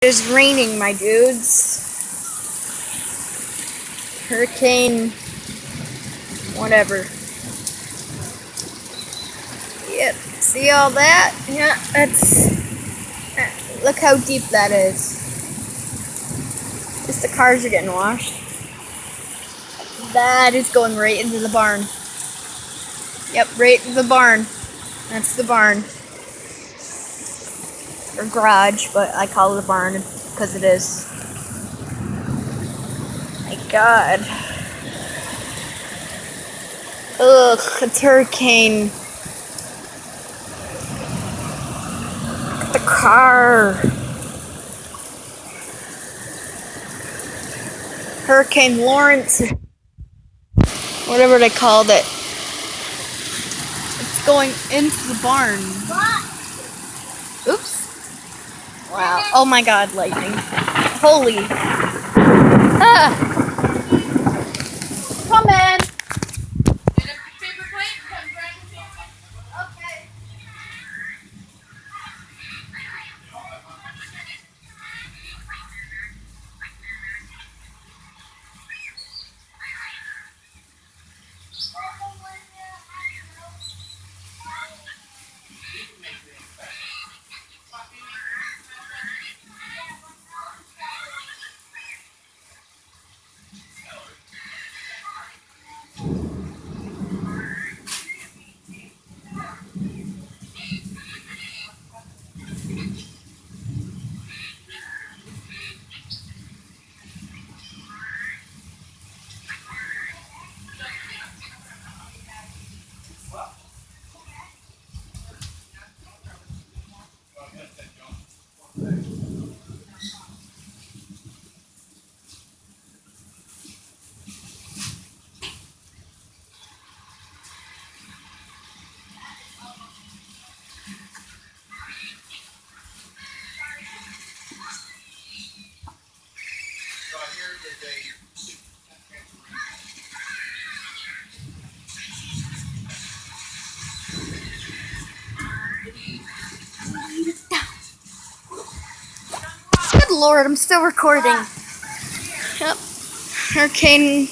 is raining, my dudes. Hurricane, whatever. Yep, see all that? Yeah, look how deep that is. Just the cars are getting washed. That is going right into the barn. Yep, right into the barn. That's the barn. Or garage, but I call it a barn because it is. My God. Ugh, it's hurricane. Look at the car. Hurricane Lawrence. Whatever they called it. It's going into the barn. Oops. Wow. Oh my God, lightning. Holy. Ah! Come in. Okay. Good Lord, I'm still recording. Yep. Hurricane